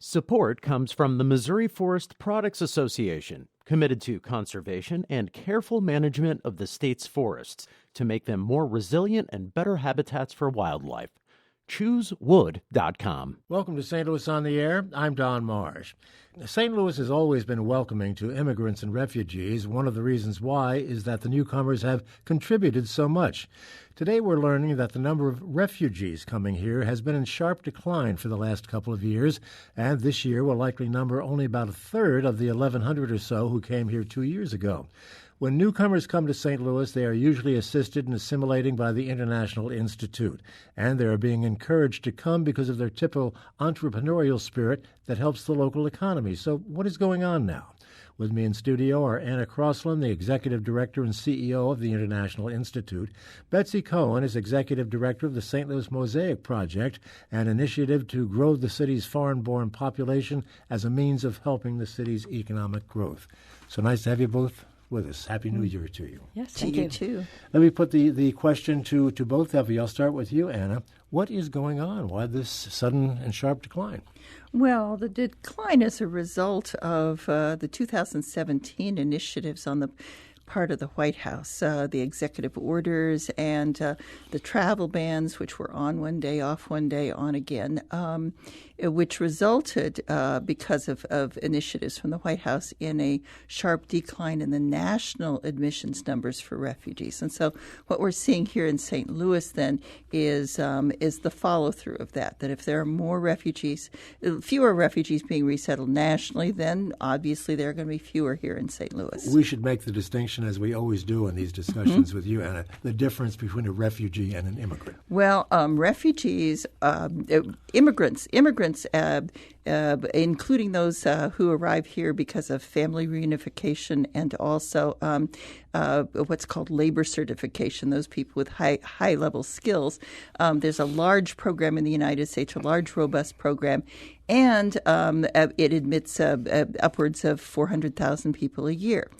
Support comes from the Missouri Forest Products Association, committed to conservation and careful management of the state's forests to make them more resilient and better habitats for wildlife. ChooseWood.com. Welcome to St. Louis on the Air. I'm Don Marsh. St. Louis has always been welcoming to immigrants and refugees. One of the reasons why is that the newcomers have contributed so much. Today we're learning that the number of refugees coming here has been in sharp decline for the last couple of years, and this year will likely number only about a third of the 1,100 or so who came here 2 years ago. When newcomers come to St. Louis, they are usually assisted in assimilating by the International Institute, and they are being encouraged to come because of their typical entrepreneurial spirit that helps the local economy. So what is going on now? With me in studio are Anna Crosslin, the Executive Director and CEO of the International Institute. Betsy Cohen is Executive Director of the St. Louis Mosaic Project, an initiative to grow the city's foreign-born population as a means of helping the city's economic growth. So nice to have you both with us. Happy New Year to you. Yes, thank you too. Let me put the question to both of you. I'll start with you, Anna. What is going on? Why this sudden and sharp decline? Well, the decline is a result of the 2017 initiatives on the part of the White House, the executive orders and the travel bans, which were on one day, off one day, on again, which resulted, because of initiatives from the White House, in a sharp decline in the national admissions numbers for refugees. And so what we're seeing here in St. Louis then is the follow-through of that if there are more refugees, fewer refugees being resettled nationally, then obviously there are going to be fewer here in St. Louis. We should make the distinction, as we always do in these discussions with you, Anna, the difference between a refugee and an immigrant. Well, refugees, immigrants, including those who arrive here because of family reunification and also what's called labor certification, those people with high-level skills. There's a large program in the United States, a large, robust program, and it admits upwards of 400,000 people a year.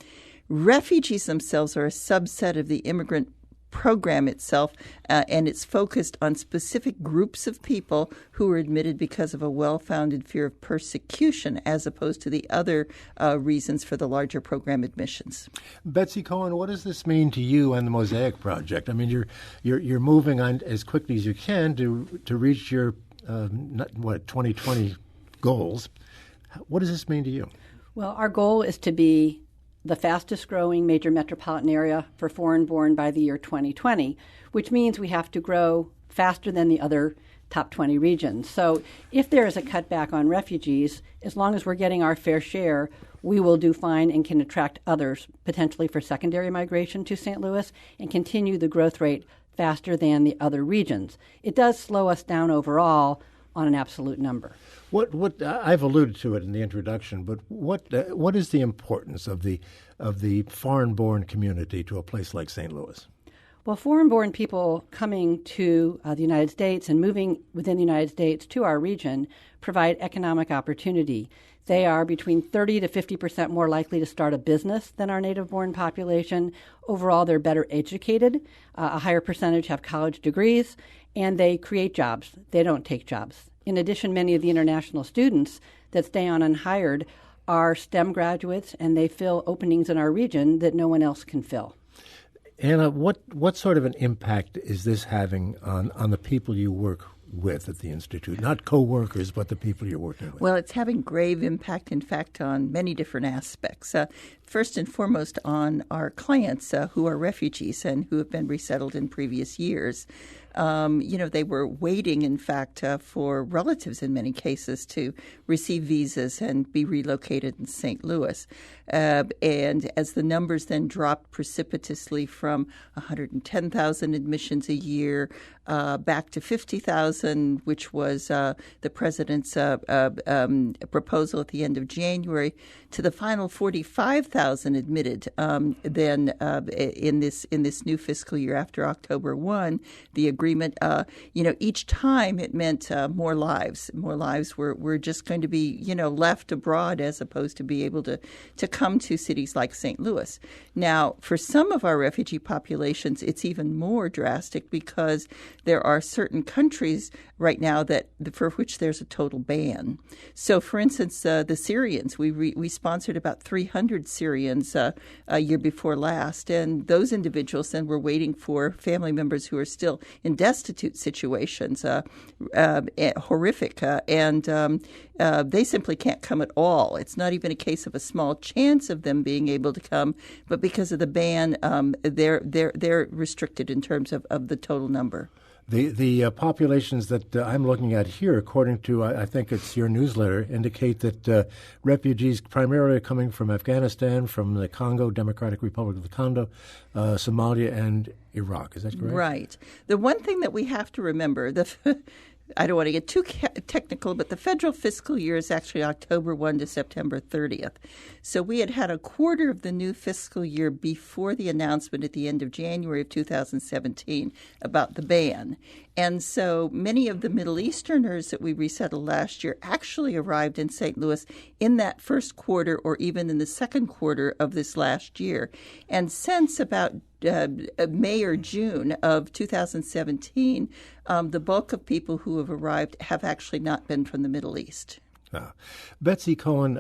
Refugees themselves are a subset of the immigrant program itself, and it's focused on specific groups of people who are admitted because of a well-founded fear of persecution, as opposed to the other reasons for the larger program admissions. Betsy Cohen, what does this mean to you and the Mosaic Project? I mean, you're moving on as quickly as you can to reach your 2020 goals. What does this mean to you? Well, our goal is to be the fastest growing major metropolitan area for foreign-born by the year 2020, which means we have to grow faster than the other top 20 regions. So if there is a cutback on refugees, as long as we're getting our fair share, we will do fine and can attract others, potentially for secondary migration to St. Louis, and continue the growth rate faster than the other regions. It does slow us down overall on an absolute number. What I've alluded to it in the introduction, but what is the importance of the foreign-born community to a place like St. Louis? Well, foreign-born people coming to the United States and moving within the United States to our region provide economic opportunity. They are between 30 to 50% more likely to start a business than our native-born population. Overall, they're better educated. A higher percentage have college degrees, and they create jobs. They don't take jobs. In addition, many of the international students that stay on unhired are STEM graduates, and they fill openings in our region that no one else can fill. Anna, what sort of an impact is this having on the people you work with at the Institute? Not co-workers, but the people you're working with. Well, it's having grave impact, in fact, on many different aspects. First and foremost, on our clients who are refugees and who have been resettled in previous years. They were waiting, in fact, for relatives in many cases to receive visas and be relocated in St. Louis. And as the numbers then dropped precipitously from 110,000 admissions a year back to 50,000, which was the president's proposal at the end of January, to the final 45,000 admitted then in this new fiscal year after October 1, the agreement agreement, each time it meant more lives. More lives were just going to be, left abroad as opposed to be able to come to cities like St. Louis. Now, for some of our refugee populations, it's even more drastic because there are certain countries right now for which there's a total ban. So, for instance, the Syrians, we sponsored about 300 Syrians a year before last, and those individuals then were waiting for family members who are still in destitute situations, horrific, and they simply can't come at all. It's not even a case of a small chance of them being able to come, but because of the ban, they're restricted in terms of the total number. The populations that I'm looking at here, according to, I think it's your newsletter, indicate that refugees primarily are coming from Afghanistan, from the Congo, Democratic Republic of the Congo, Somalia, and Iraq. Is that correct? Right. The one thing that we have to remember, I don't want to get too technical, but the federal fiscal year is actually October 1 to September 30th. So we had a quarter of the new fiscal year before the announcement at the end of January of 2017 about the ban. And so many of the Middle Easterners that we resettled last year actually arrived in St. Louis in that first quarter or even in the second quarter of this last year. And since about May or June of 2017, the bulk of people who have arrived have actually not been from the Middle East. Betsy Cohen,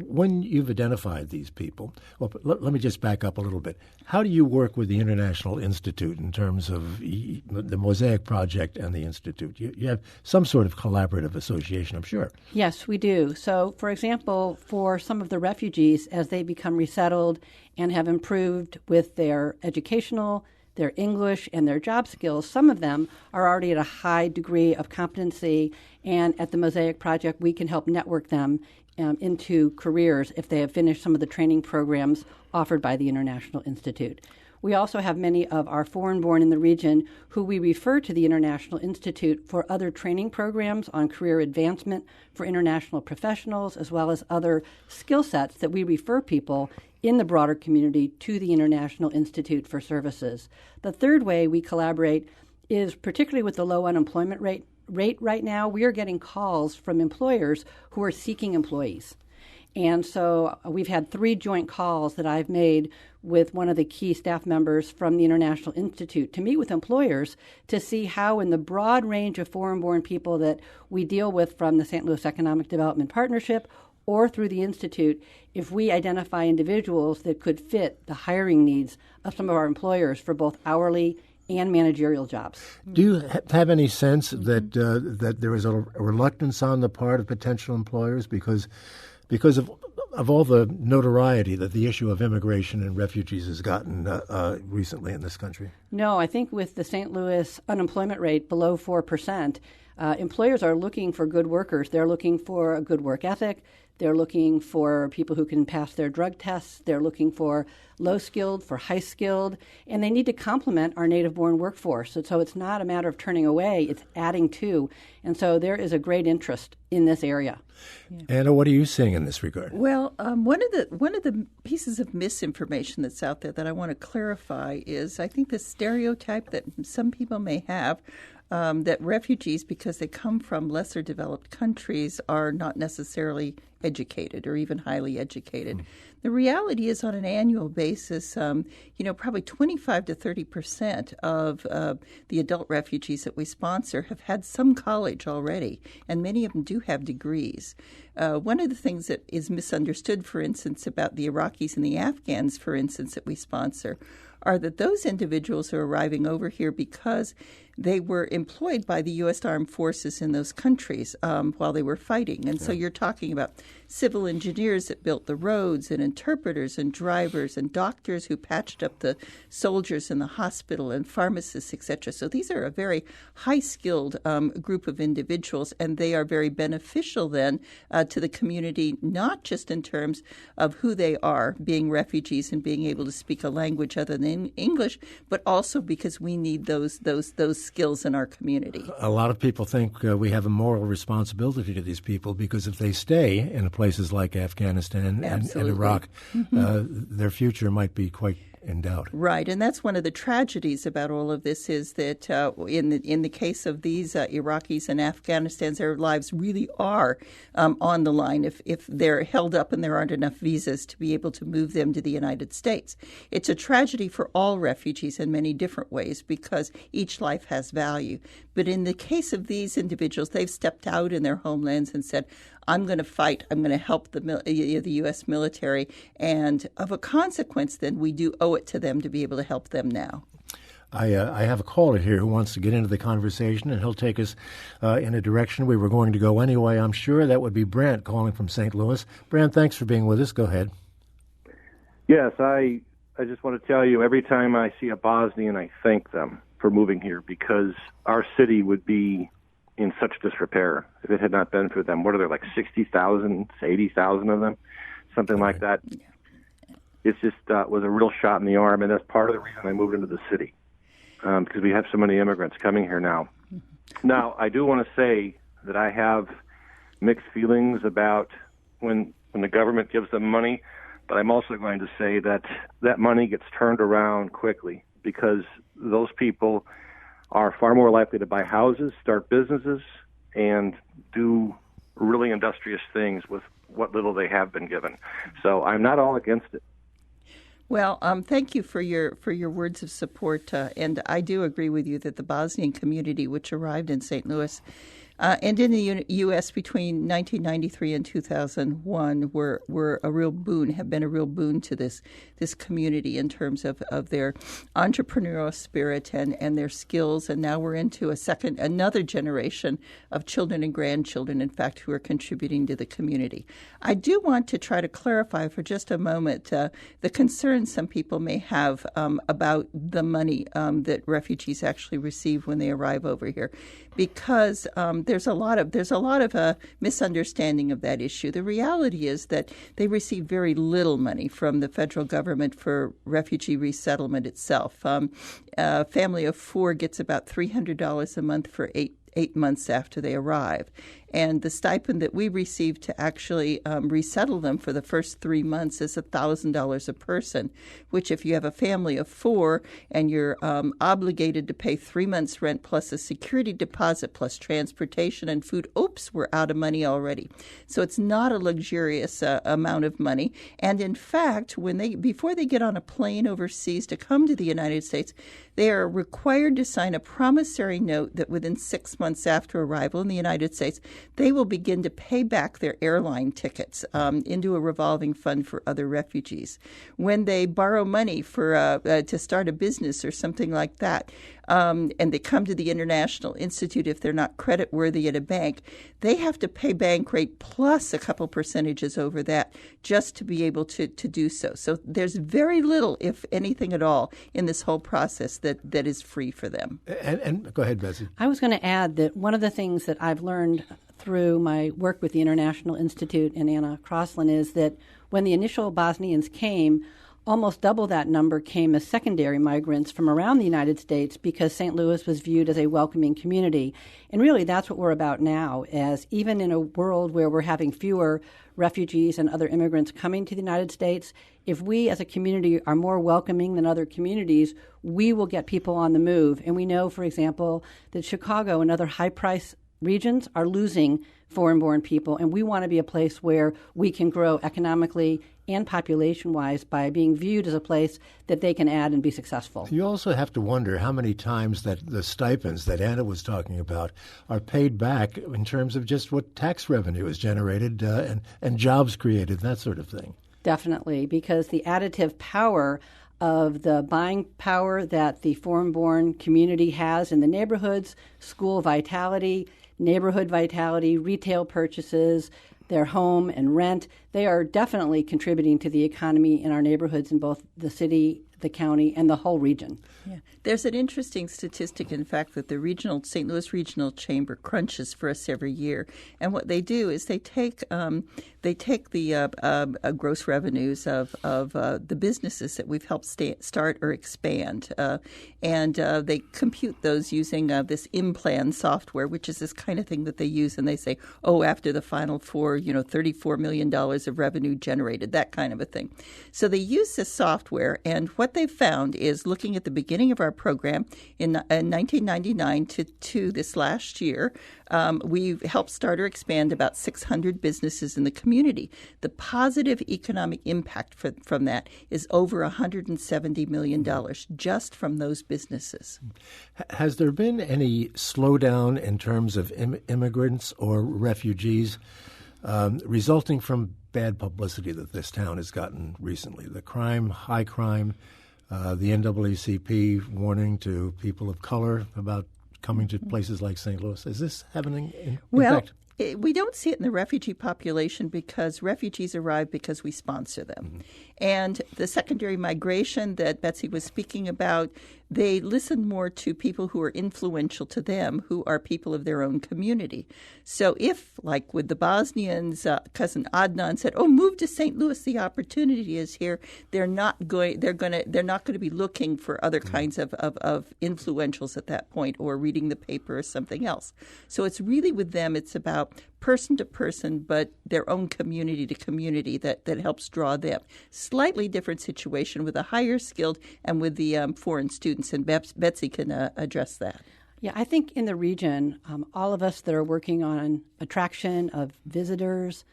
when you've identified these people, let me just back up a little bit. How do you work with the International Institute in terms of the Mosaic Project and the Institute? You have some sort of collaborative association, I'm sure. Yes, we do. So, for example, for some of the refugees, as they become resettled and have improved with their educational, their English, and their job skills, some of them are already at a high degree of competency, and at the Mosaic Project, we can help network them into careers if they have finished some of the training programs offered by the International Institute. We also have many of our foreign-born in the region who we refer to the International Institute for other training programs on career advancement for international professionals, as well as other skill sets that we refer people in the broader community to the International Institute for Services. The third way we collaborate is particularly with the low unemployment rate right now. We are getting calls from employers who are seeking employees. And so we've had 3 joint calls that I've made with one of the key staff members from the International Institute to meet with employers to see how in the broad range of foreign-born people that we deal with from the St. Louis Economic Development Partnership or through the Institute, if we identify individuals that could fit the hiring needs of some of our employers for both hourly and managerial jobs. Do you have any sense that that there is a reluctance on the part of potential employers because of all the notoriety that the issue of immigration and refugees has gotten recently in this country? No, I think with the St. Louis unemployment rate below 4%, employers are looking for good workers. They're looking for a good work ethic. They're looking for people who can pass their drug tests. They're looking for low-skilled, for high-skilled, and they need to complement our native-born workforce. So it's not a matter of turning away, it's adding to. And so there is a great interest in this area. Yeah. Anna, what are you seeing in this regard? Well, one of the pieces of misinformation that's out there that I want to clarify is I think the stereotype that some people may have that refugees, because they come from lesser developed countries, are not necessarily educated or even highly educated. The reality is, on an annual basis, probably 25 to 30% of the adult refugees that we sponsor have had some college already, and many of them do have degrees. One of the things that is misunderstood, for instance, about the Iraqis and the Afghans, for instance, that we sponsor, are that those individuals are arriving over here because they were employed by the U.S. Armed Forces in those countries while they were fighting. And so you're talking about civil engineers that built the roads and interpreters and drivers and doctors who patched up the soldiers in the hospital and pharmacists, etc. So these are a very high-skilled group of individuals, and they are very beneficial then to the community, not just in terms of who they are, being refugees and being able to speak a language other than English, but also because we need those skills in our community. A lot of people think we have a moral responsibility to these people because if they stay in places like Afghanistan and Iraq, their future might be quite in doubt. Right, and that's one of the tragedies about all of this is that in the case of these Iraqis and Afghanistans, their lives really are on the line if they're held up and there aren't enough visas to be able to move them to the United States. It's a tragedy for all refugees in many different ways because each life has value. But in the case of these individuals, they've stepped out in their homelands and said, I'm going to fight. I'm going to help the U.S. military. And of a consequence, then, we do owe it to them to be able to help them now. I have a caller here who wants to get into the conversation, and he'll take us in a direction we were going to go anyway, I'm sure. That would be Brant calling from St. Louis. Brant, thanks for being with us. Go ahead. Yes, I just want to tell you, every time I see a Bosnian, I thank them for moving here because our city would be in such disrepair if it had not been for them. What are there, like 60,000, 80,000 of them? Something like that. It's just was a real shot in the arm, and that's part of the reason I moved into the city, because we have so many immigrants coming here now. Now, I do want to say that I have mixed feelings about when the government gives them money, but I'm also going to say that that money gets turned around quickly because those people are far more likely to buy houses, start businesses, and do really industrious things with what little they have been given. So I'm not all against it. Well, thank you for your words of support, and I do agree with you that the Bosnian community, which arrived in St. Louis and in the U.S. between 1993 and 2001, were a real boon, have been a real boon to this community in terms of their entrepreneurial spirit and their skills. And now we're into another generation of children and grandchildren, in fact, who are contributing to the community. I do want to try to clarify for just a moment the concerns some people may have about the money that refugees actually receive when they arrive over here, because there's a lot of misunderstanding of that issue. The reality is that they receive very little money from the federal government for refugee resettlement itself. A family of four gets about $300 a month for eight months after they arrive. And the stipend that we receive to actually resettle them for the first 3 months is $1,000 a person, which if you have a family of four and you're obligated to pay 3 months' rent plus a security deposit plus transportation and food, we're out of money already. So it's not a luxurious amount of money. And in fact, before they get on a plane overseas to come to the United States, they are required to sign a promissory note that within 6 months after arrival in the United States, they will begin to pay back their airline tickets into a revolving fund for other refugees. When they borrow money to start a business or something like that, and they come to the International Institute, if they're not creditworthy at a bank, they have to pay bank rate plus a couple percentages over that just to be able to do so. So there's very little, if anything at all, in this whole process that is free for them. And go ahead, Betsy. I was going to add that one of the things that I've learned through my work with the International Institute and Anna Crosslin is that when the initial Bosnians came, almost double that number came as secondary migrants from around the United States because St. Louis was viewed as a welcoming community. And really that's what we're about now, as even in a world where we're having fewer refugees and other immigrants coming to the United States, if we as a community are more welcoming than other communities, we will get people on the move. And we know, for example, that Chicago and other high-price regions are losing foreign-born people, and we want to be a place where we can grow economically and population-wise by being viewed as a place that they can add and be successful. You also have to wonder how many times that the stipends that Anna was talking about are paid back in terms of just what tax revenue is generated and jobs created, that sort of thing. Definitely, because the additive power of the buying power that the foreign-born community has in the neighborhoods, school vitality, neighborhood vitality, retail purchases, their home and rent, they are definitely contributing to the economy in our neighborhoods in both the city, the county, and the whole region. Yeah. There's an interesting statistic, in fact, that the St. Louis Regional Chamber crunches for us every year. And what they do is they take the gross revenues of the businesses that we've helped start or expand, and they compute those using this in-plan software, which is this kind of thing that they use. And they say, after the final four, $34 million of revenue generated, that kind of a thing. So they use this software, and what they found is, looking at the beginning of our program in 1999 to this last year, we've helped start or expand about 600 businesses in the community. The positive economic impact from that is over $170 million just from those businesses. Has there been any slowdown in terms of immigrants or refugees resulting from bad publicity that this town has gotten recently? The crime, high crime, the NAACP warning to people of color about coming to places like St. Louis. Is this having an impact? We don't see it in the refugee population because refugees arrive because we sponsor them. Mm-hmm. And the secondary migration that Betsy was speaking about, they listen more to people who are influential to them, who are people of their own community. So if, like with the Bosnians, cousin Adnan said, "Oh, move to St. Louis, the opportunity is here," they're not going to be looking for other kinds of influentials at that point, or reading the paper or something else. So it's really with them, it's about person to person, but their own community to community that helps draw them. Slightly different situation with the higher skilled and with the foreign students, and Betsy can address that. Yeah, I think in the region, all of us that are working on attraction of visitors,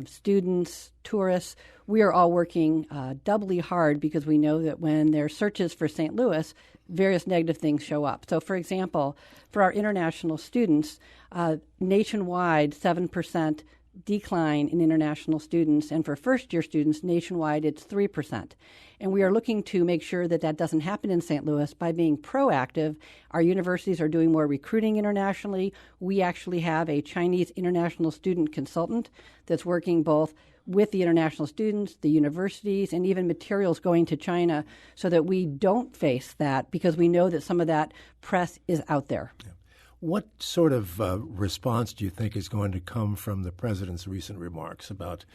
students, tourists, we are all working doubly hard because we know that when there are searches for St. Louis, various negative things show up. So, for example, for our international students, nationwide 7% decline in international students, and for first-year students nationwide it's 3%. And we are looking to make sure that that doesn't happen in St. Louis by being proactive. Our universities are doing more recruiting internationally. We actually have a Chinese international student consultant that's working both with the international students, the universities, and even materials going to China so that we don't face that, because we know that some of that press is out there. Yeah. What sort of response do you think is going to come from the president's recent remarks about,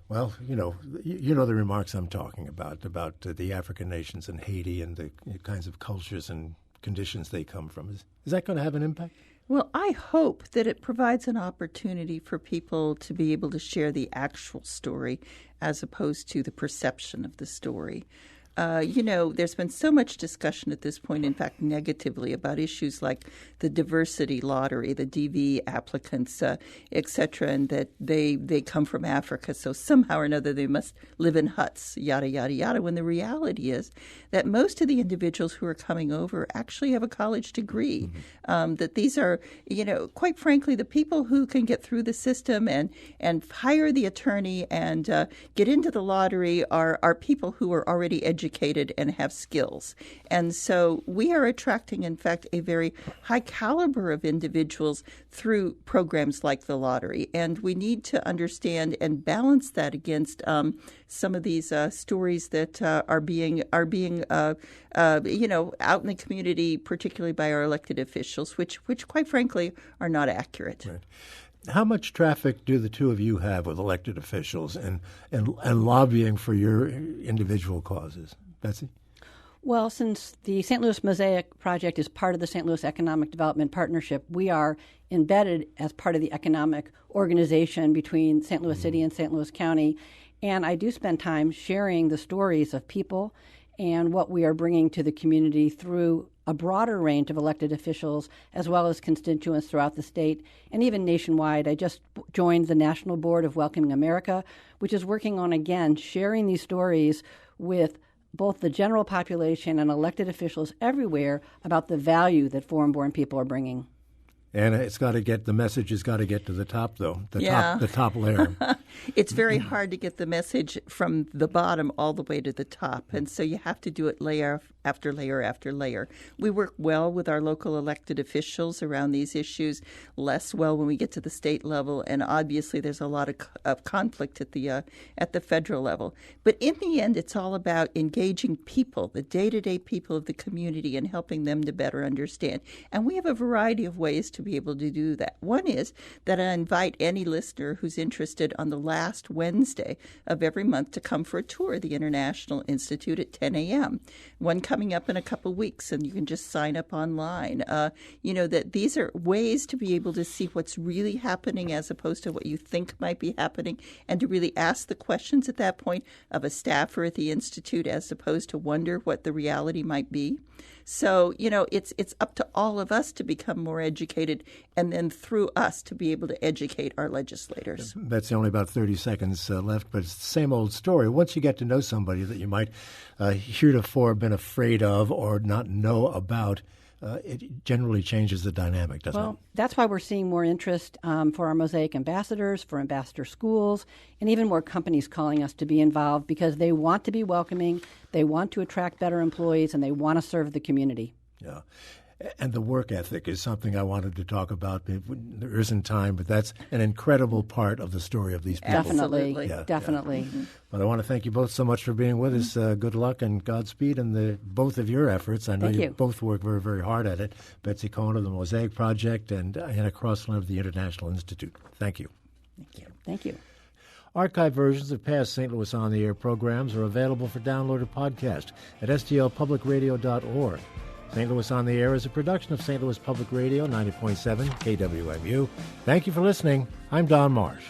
well, you know the remarks I'm talking about the African nations and Haiti and the kinds of cultures and conditions they come from? Is that going to have an impact? Well, I hope that it provides an opportunity for people to be able to share the actual story as opposed to the perception of the story. There's been so much discussion at this point, in fact, negatively, about issues like the diversity lottery, the DV applicants, et cetera, and that they come from Africa, so somehow or another they must live in huts, yada, yada, yada, when the reality is that most of the individuals who are coming over actually have a college degree, that these are, quite frankly, the people who can get through the system and hire the attorney and get into the lottery are people who are already educated and have skills. And so we are attracting, in fact, a very high caliber of individuals through programs like the lottery. And we need to understand and balance that against some of these stories that are being out in the community, particularly by our elected officials, which quite frankly are not accurate. Right. How much traffic do the two of you have with elected officials and lobbying for your individual causes? Betsy? Well, since the St. Louis Mosaic project is part of the St. Louis Economic Development Partnership, we are embedded as part of the economic organization between St. Louis City and St. Louis County. And I do spend time sharing the stories of people and what we are bringing to the community through a broader range of elected officials as well as constituents throughout the state and even nationwide. I just joined the National Board of Welcoming America, which is working on, again, sharing these stories with both the general population and elected officials everywhere about the value that foreign-born people are bringing. And the message has got to get to the top, though, the top layer. It's very hard to get the message from the bottom all the way to the top, and so you have to do it layer after layer after layer. We work well with our local elected officials around these issues, less well when we get to the state level, and obviously there's a lot of conflict at the federal level. But in the end, it's all about engaging people, the day-to-day people of the community, and helping them to better understand. And we have a variety of ways to be able to do that. One is that I invite any listener who's interested on the last Wednesday of every month to come for a tour of the International Institute at 10 a.m. One coming up in a couple weeks, and you can just sign up online. That these are ways to be able to see what's really happening as opposed to what you think might be happening, and to really ask the questions at that point of a staffer at the Institute as opposed to wonder what the reality might be. So, it's up to all of us to become more educated, and then through us to be able to educate our legislators. That's only about 30 seconds left, but it's the same old story. Once you get to know somebody that you might heretofore been afraid of or not know about, it generally changes the dynamic, doesn't it? Well, that's why we're seeing more interest for our Mosaic ambassadors, for ambassador schools, and even more companies calling us to be involved because they want to be welcoming, they want to attract better employees, and they want to serve the community. Yeah. And the work ethic is something I wanted to talk about. There isn't time, but that's an incredible part of the story of these people. Definitely, Yeah, definitely. Yeah. But I want to thank you both so much for being with us. Good luck and Godspeed in both of your efforts. I know you both work very, very hard at it. Betsy Cohen of the Mosaic Project and Anna Crosslin of the International Institute. Thank you. Thank you. Thank you. Archived versions of past St. Louis On the Air programs are available for downloaded podcast at stlpublicradio.org. St. Louis On the Air is a production of St. Louis Public Radio, 90.7 KWMU. Thank you for listening. I'm Don Marsh.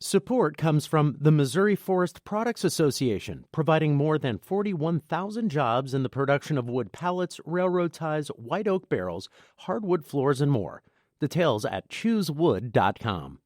Support comes from the Missouri Forest Products Association, providing more than 41,000 jobs in the production of wood pallets, railroad ties, white oak barrels, hardwood floors, and more. Details at choosewood.com.